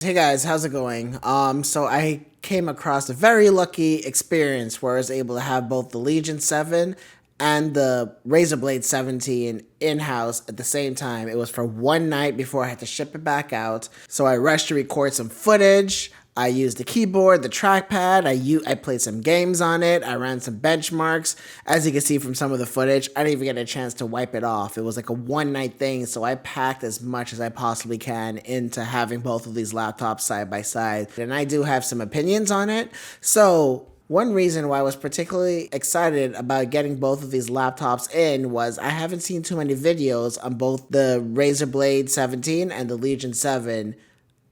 Hey guys, how's it going? So I came across a very lucky experience where I was able to have both the Legion 7 and the Razer Blade 17 in-house at the same time. It was for one night before I had to ship it back out. So I rushed to record some footage. I used the keyboard, the trackpad. I played some games on it. I ran some benchmarks. As you can see from some of the footage, I didn't even get a chance to wipe it off. It was like a one night thing, so I packed as much as I possibly can into having both of these laptops side by side. And I do have some opinions on it. So one reason why I was particularly excited about getting both of these laptops in was I haven't seen too many videos on both the Razer Blade 17 and the Legion 7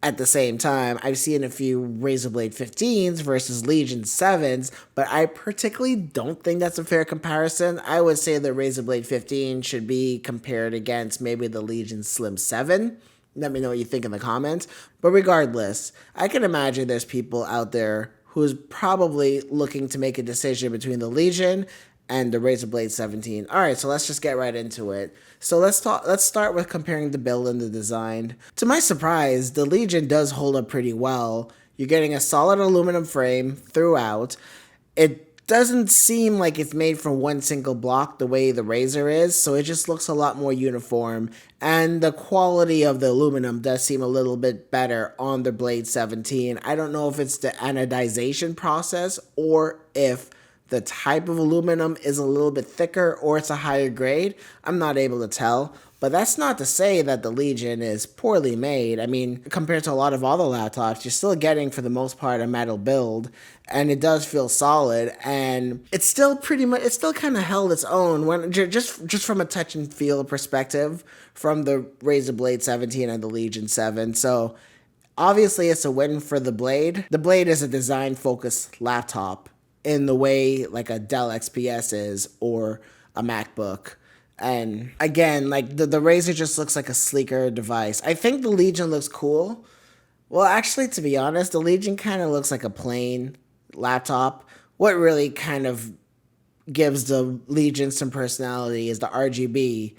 at the same time. I've seen a few Razer Blade 15s versus Legion 7s, but I particularly don't think that's a fair comparison. I would say the Razer Blade 15 should be compared against maybe the Legion Slim 7. Let me know what you think in the comments. But regardless, I can imagine there's people out there who's probably looking to make a decision between the Legion and the Razer Blade 17. All right, so let's just get right into it. So let's start with comparing the build and the design. To my surprise, the Legion does hold up pretty well. You're getting a solid aluminum frame throughout. It doesn't seem like it's made from one single block the way the Razer is, so it just looks a lot more uniform. And the quality of the aluminum does seem a little bit better on the Blade 17. I don't know if it's the anodization process or if the type of aluminum is a little bit thicker or it's a higher grade. I'm not able to tell, but that's not to say that the Legion is poorly made. I mean, compared to a lot of other laptops, you're still getting, for the most part, a metal build, and it does feel solid, and it's still kind of held its own when just from a touch and feel perspective from the Razer Blade 17 and the Legion 7. So obviously it's a win for the Blade. The Blade is a design-focused laptop in the way like a Dell XPS is or a MacBook. And again, like the Razer just looks like a sleeker device. I think the Legion looks cool. Well, actually, to be honest, the Legion kind of looks like a plain laptop. What really kind of gives the Legion some personality is the RGB.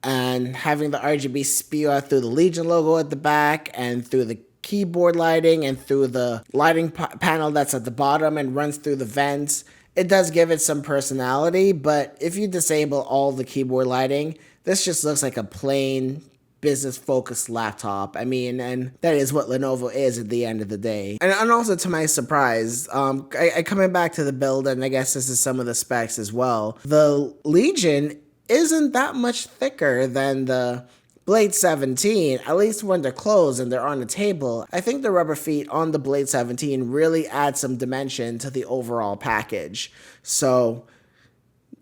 And having the RGB spew out through the Legion logo at the back and through the keyboard lighting and through the lighting panel that's at the bottom and runs through the vents. It does give it some personality, but if you disable all the keyboard lighting, this just looks like a plain business-focused laptop. I mean, and that is what Lenovo is at the end of the day. And also, to my surprise, coming back to the build, and I guess this is some of the specs as well, the Legion isn't that much thicker than the Blade 17, at least when they're closed and they're on the table. I think the rubber feet on the Blade 17 really add some dimension to the overall package. So,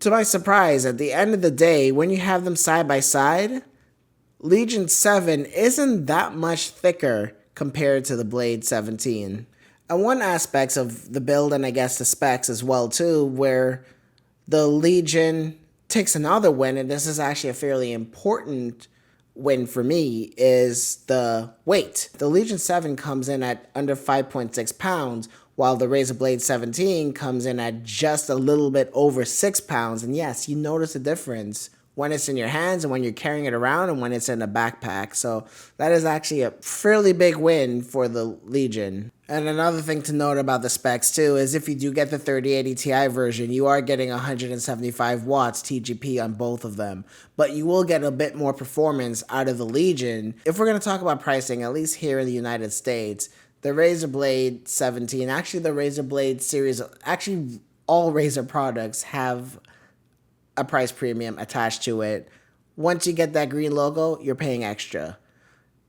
to my surprise, at the end of the day, when you have them side by side, Legion 7 isn't that much thicker compared to the Blade 17. And one aspect of the build, and I guess the specs as well too, where the Legion takes another win, and this is actually a fairly important win for me, is the weight. The Legion 7 comes in at under 5.6 pounds, while the Razer Blade 17 comes in at just a little bit over 6 pounds. And yes, you notice a difference when it's in your hands and when you're carrying it around and when it's in a backpack. So that is actually a fairly big win for the Legion. And another thing to note about the specs too is if you do get the 3080 Ti version, you are getting 175 watts TGP on both of them. But you will get a bit more performance out of the Legion. If we're going to talk about pricing, at least here in the United States, the Razer Blade 17, actually the Razer Blade series, actually all Razer products have a price premium attached to it. Once you get that green logo, you're paying extra.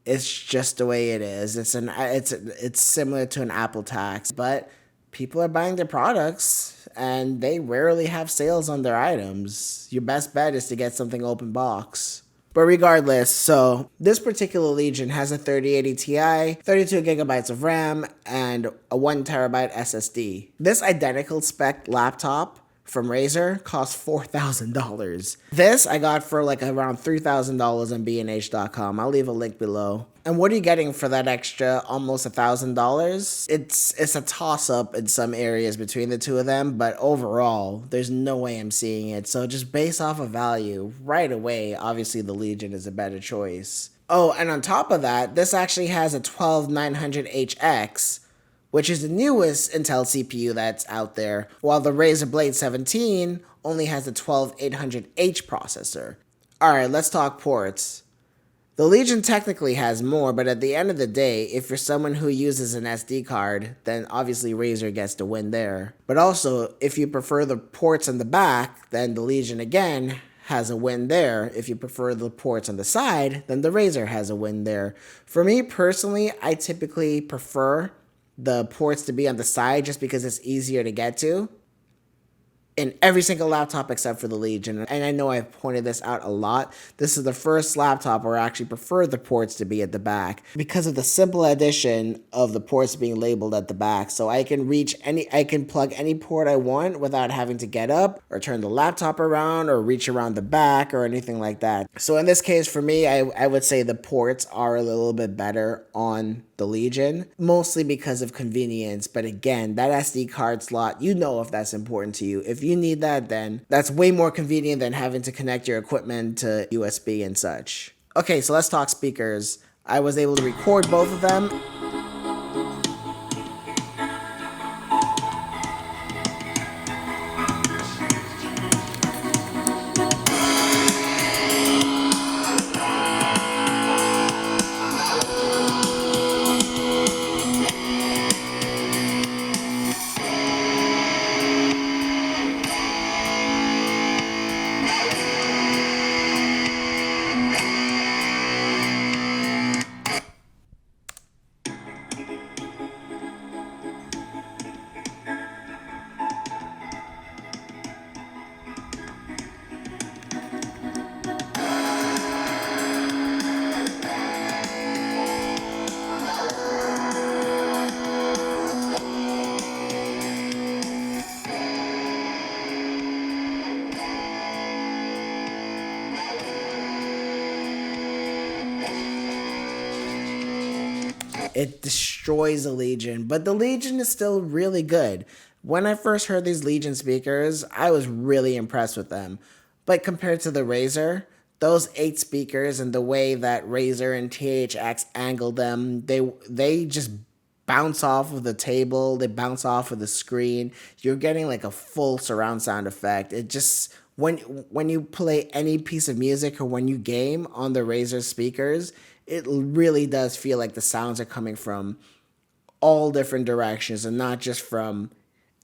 It's just the way it is. It's similar to an Apple tax, but people are buying their products and they rarely have sales on their items. Your best bet is to get something open box. But regardless, so this particular Legion has a 3080 Ti, 32 gigabytes of RAM, and a 1 terabyte SSD. This identical spec laptop from Razer costs $4,000. This I got for like around $3,000 on bnh.com. I'll leave a link below. And what are you getting for that extra almost $1,000? It's a toss-up in some areas between the two of them, but overall, there's no way I'm seeing it. So just based off of value, right away, obviously the Legion is a better choice. Oh, and on top of that, this actually has a 12900HX, which is the newest Intel CPU that's out there, while the Razer Blade 17 only has a 12800H processor. Alright, let's talk ports. The Legion technically has more, but at the end of the day, if you're someone who uses an SD card, then obviously Razer gets to win there. But also, if you prefer the ports on the back, then the Legion again has a win there. If you prefer the ports on the side, then the Razer has a win there. For me personally, I typically prefer the ports to be on the side just because it's easier to get to in every single laptop except for the Legion. And I know I've pointed this out a lot. This is the first laptop where I actually prefer the ports to be at the back because of the simple addition of the ports being labeled at the back. So I can plug any port I want without having to get up or turn the laptop around or reach around the back or anything like that. So in this case, for me, I would say the ports are a little bit better on the Legion, mostly because of convenience. But again, that SD card slot, you know if that's important to you. If you need that, then that's way more convenient than having to connect your equipment to USB and such. Okay, so let's talk speakers. I was able to record both of them. It destroys the Legion, but the Legion is still really good. When I first heard these Legion speakers, I was really impressed with them. But compared to the Razer, those 8 speakers and the way that Razer and THX angled them, they just bounce off of the table, they bounce off of the screen. You're getting like a full surround sound effect. It just when you play any piece of music or when you game on the Razer speakers, it really does feel like the sounds are coming from all different directions and not just from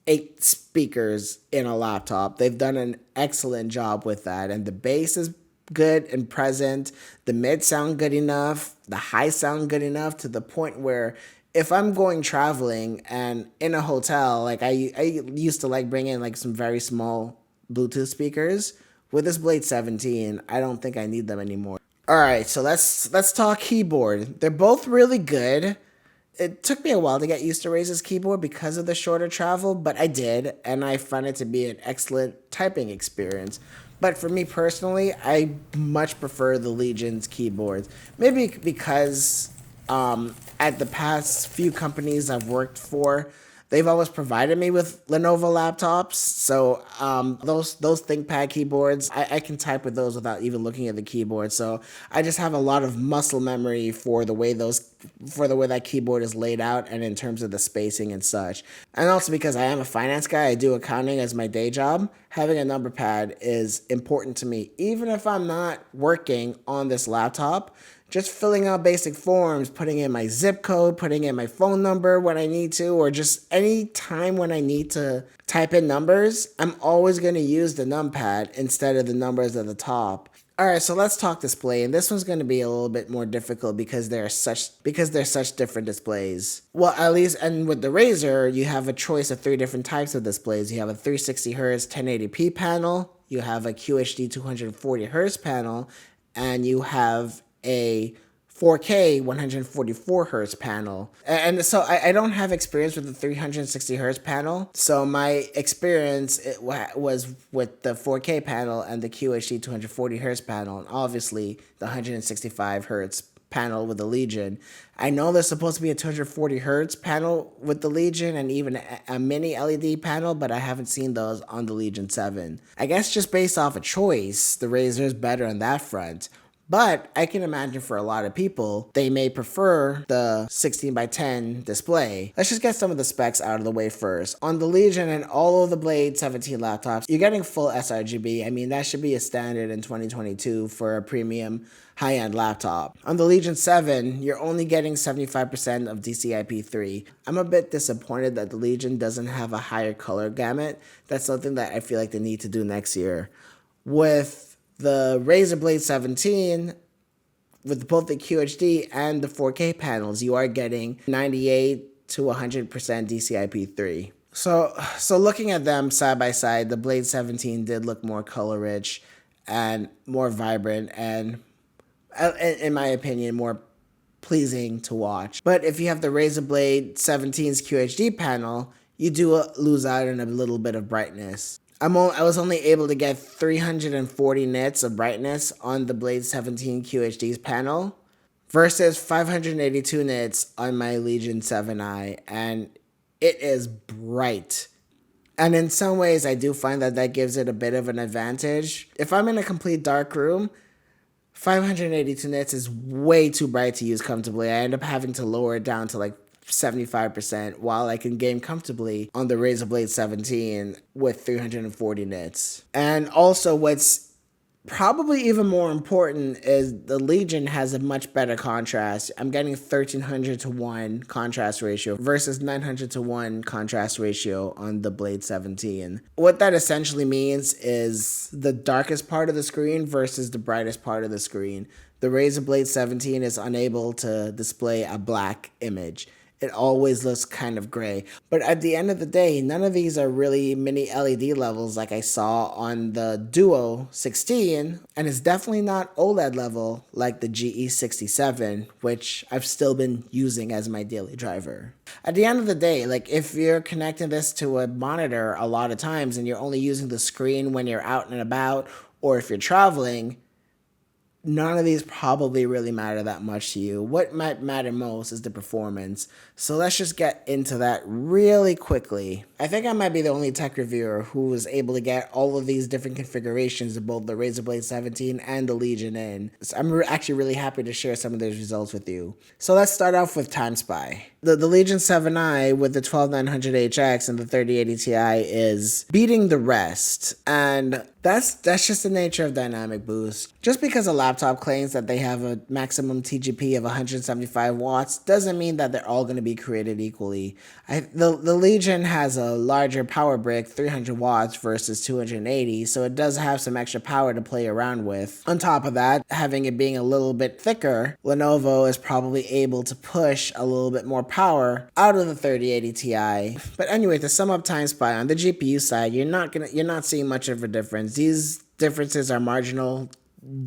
8 speakers in a laptop. They've done an excellent job with that, and the bass is good and present. The mid sound good enough, the high sound good enough to the point where if I'm going traveling and in a hotel, like I used to like bring in like some very small Bluetooth speakers. With this Blade 17, I don't think I need them anymore. All right, so let's talk keyboard. They're both really good. It took me a while to get used to Razer's keyboard because of the shorter travel, but I did, and I found it to be an excellent typing experience. But for me personally, I much prefer the Legion's keyboards. Maybe because at the past few companies I've worked for, they've always provided me with Lenovo laptops, so those ThinkPad keyboards, I can type with those without even looking at the keyboard. So I just have a lot of muscle memory for the way that keyboard is laid out and in terms of the spacing and such. And also because I am a finance guy, I do accounting as my day job. Having a number pad is important to me, even if I'm not working on this laptop. Just filling out basic forms, putting in my zip code, putting in my phone number when I need to, or just any time when I need to type in numbers, I'm always going to use the numpad instead of the numbers at the top. All right, so let's talk display, and this one's going to be a little bit more difficult because they're such different displays. Well, at least, and with the Razer, you have a choice of 3 different types of displays. You have a 360 Hz 1080p panel, you have a QHD 240 Hz panel, and you have a 4K 144 hertz panel. And so I don't have experience with the 360 hertz panel. So my experience was with the 4K panel and the QHD 240 hertz panel, and obviously the 165 hertz panel with the Legion. I know there's supposed to be a 240 hertz panel with the Legion and even a mini LED panel, but I haven't seen those on the Legion 7. I guess just based off a choice, the Razer is better on that front. But I can imagine for a lot of people, they may prefer the 16 by 10 display. Let's just get some of the specs out of the way first. On the Legion and all of the Blade 17 laptops, you're getting full sRGB. I mean, that should be a standard in 2022 for a premium high-end laptop. On the Legion 7, you're only getting 75% of DCI-P3. I'm a bit disappointed that the Legion doesn't have a higher color gamut. That's something that I feel like they need to do next year. With the Razer Blade 17, with both the QHD and the 4K panels, you are getting 98 to 100% DCI-P3. So looking at them side by side, the Blade 17 did look more color rich and more vibrant and, in my opinion, more pleasing to watch. But if you have the Razer Blade 17's QHD panel, you do lose out on a little bit of brightness. I was only able to get 340 nits of brightness on the Blade 17 QHD's panel versus 582 nits on my Legion 7i, and it is bright. And in some ways, I do find that gives it a bit of an advantage. If I'm in a complete dark room, 582 nits is way too bright to use comfortably. I end up having to lower it down to like 75% while I can game comfortably on the Razer Blade 17 with 340 nits. And also what's probably even more important is the Legion has a much better contrast. I'm getting 1300 to 1 contrast ratio versus 900 to 1 contrast ratio on the Blade 17. What that essentially means is the darkest part of the screen versus the brightest part of the screen. The Razer Blade 17 is unable to display a black image. It always looks kind of gray. But at the end of the day, none of these are really mini LED levels like I saw on the Duo 16, and it's definitely not OLED level like the GE67, which I've still been using as my daily driver. At the end of the day, like if you're connecting this to a monitor a lot of times and you're only using the screen when you're out and about, or if you're traveling, none of these probably really matter that much to you. What might matter most is the performance. So let's just get into that really quickly. I think I might be the only tech reviewer who was able to get all of these different configurations of both the Razer Blade 17 and the Legion in. So I'm actually really happy to share some of those results with you. So let's start off with Time Spy. The Legion 7i with the 12900HX and the 3080 Ti is beating the rest. And that's just the nature of dynamic boost. Just because a laptop claims that they have a maximum TGP of 175 watts doesn't mean that they're all going to be created equally. The Legion has a larger power brick, 300 watts versus 280, so it does have some extra power to play around with. On top of that, having it being a little bit thicker, Lenovo is probably able to push a little bit more power out of the 3080 Ti. But anyway, to sum up Time Spy, on the GPU side, you're not seeing much of a difference. These differences are marginal.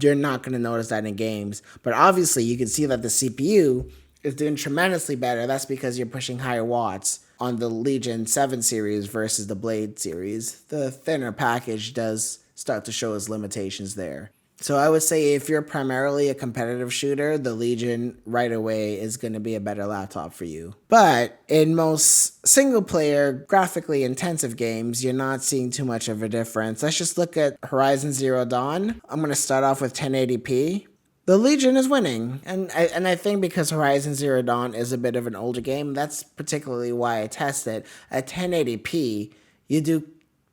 You're not going to notice that in games. But obviously, you can see that the CPU is doing tremendously better. That's because you're pushing higher watts on the Legion 7 series versus the Blade series. The thinner package does start to show its limitations there. So I would say if you're primarily a competitive shooter, the Legion right away is going to be a better laptop for you. But in most single-player, graphically intensive games, you're not seeing too much of a difference. Let's just look at Horizon Zero Dawn. I'm going to start off with 1080p. The Legion is winning, and I think because Horizon Zero Dawn is a bit of an older game, that's particularly why I test it. At 1080p, you do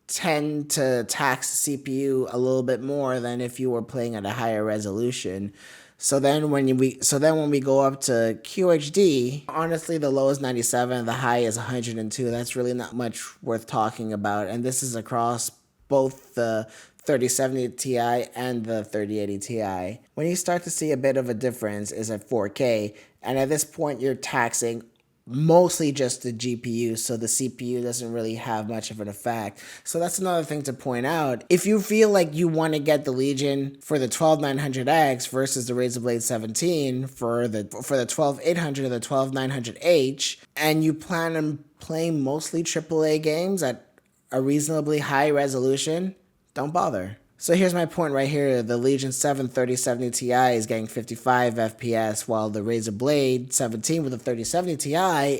tend to tax the CPU a little bit more than if you were playing at a higher resolution. So then when we go up to QHD, honestly the low is 97, the high is 102. That's really not much worth talking about, and this is across both the 3070 Ti and the 3080 Ti. When you start to see a bit of a difference is at 4K, and at this point you're taxing mostly just the GPU, so the CPU doesn't really have much of an effect. So that's another thing to point out. If you feel like you want to get the Legion for the 12900X versus the Razer Blade 17 for the 12800 or the 12900H, and you plan on playing mostly AAA games at a reasonably high resolution, don't bother. So here's my point right here. The Legion 7 3070 Ti is getting 55 FPS, while the Razer Blade 17 with the 3070 Ti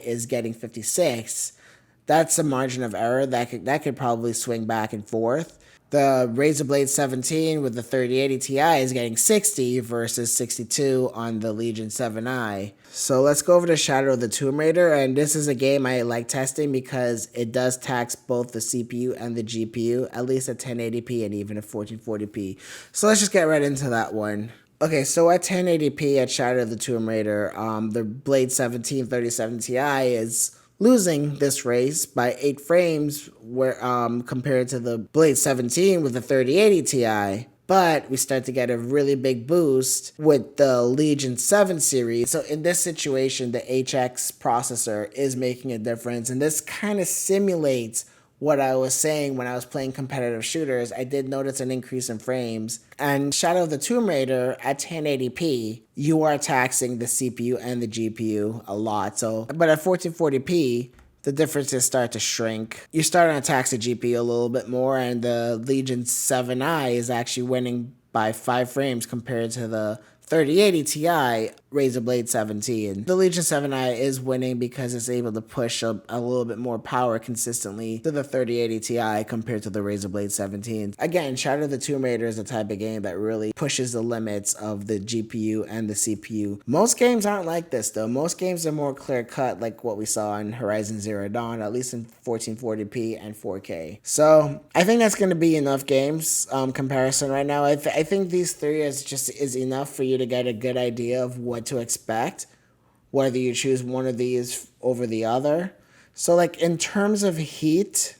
is getting 56. That's a margin of error that could probably swing back and forth. The Razer Blade 17 with the 3080 Ti is getting 60 versus 62 on the Legion 7i. So let's go over to Shadow of the Tomb Raider, and this is a game I like testing because it does tax both the CPU and the GPU, at least at 1080p and even at 1440p. So let's just get right into that one. Okay, so at 1080p at Shadow of the Tomb Raider, the Blade 17 37 Ti is losing this race by 8 frames where compared to the Blade 17 with the 3080 Ti. But we start to get a really big boost with the Legion 7 series. So in this situation, the HX processor is making a difference, and this kind of simulates what I was saying when I was playing competitive shooters. I did notice an increase in frames. And Shadow of the Tomb Raider at 1080p, you are taxing the CPU and the GPU a lot. But at 1440p, the differences start to shrink. You're starting to tax the GPU a little bit more, and the Legion 7i is actually winning by 5 frames compared to the 3080 Ti Razer Blade 17. The Legion 7i is winning because it's able to push a little bit more power consistently to the 3080 Ti compared to the Razer Blade 17. Again, Shadow of the Tomb Raider is the type of game that really pushes the limits of the GPU and the CPU. Most games aren't like this though. Most games are more clear cut, like what we saw in Horizon Zero Dawn, at least in 1440p and 4K. So I think that's going to be enough games comparison right now. I think these three is enough for you to get a good idea of what to expect, whether you choose one of these over the other. So like in terms of heat,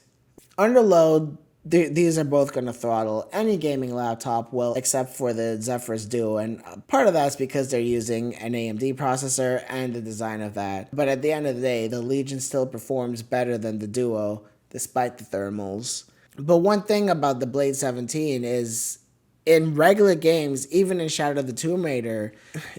under load, these are both going to throttle any gaming laptop well, except for the Zephyrus Duo, and part of that's because they're using an AMD processor and the design of that. But at the end of the day, the Legion still performs better than the Duo, despite the thermals. But one thing about the Blade 17 is, in regular games, even in Shadow of the Tomb Raider,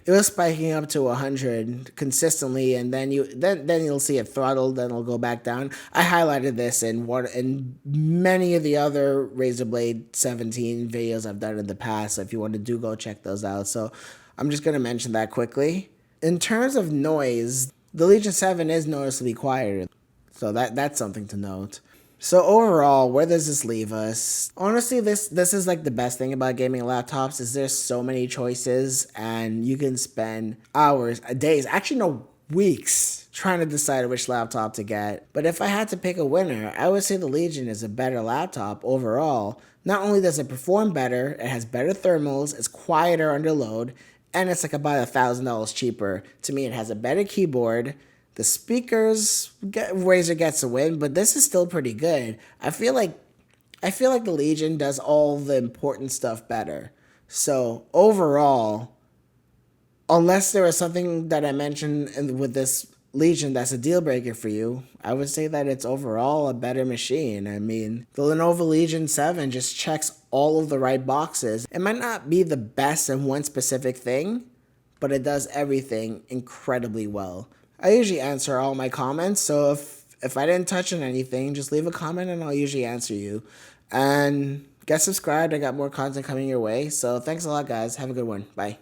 it was spiking up to 100 consistently, and then you'll see it throttled, then it'll go back down. I highlighted this in many of the other Razer Blade 17 videos I've done in the past, so if you want to go check those out. So I'm just going to mention that quickly. In terms of noise, the Legion 7 is noticeably quieter, so that's something to note. So overall, where does this leave us? Honestly, this is like the best thing about gaming laptops is there's so many choices, and you can spend hours, days, actually no, weeks trying to decide which laptop to get. But if I had to pick a winner, I would say the Legion is a better laptop overall. Not only does it perform better, it has better thermals, it's quieter under load, and it's like about $1,000 cheaper. To me, it has a better keyboard. The speakers, Razer gets a win, but this is still pretty good. I feel like the Legion does all the important stuff better. So overall, unless there was something that I mentioned with this Legion that's a deal breaker for you, I would say that it's overall a better machine. I mean, the Lenovo Legion 7 just checks all of the right boxes. It might not be the best in one specific thing, but it does everything incredibly well. I usually answer all my comments, so if I didn't touch on anything, just leave a comment and I'll usually answer you. And get subscribed, I got more content coming your way. So thanks a lot, guys. Have a good one. Bye.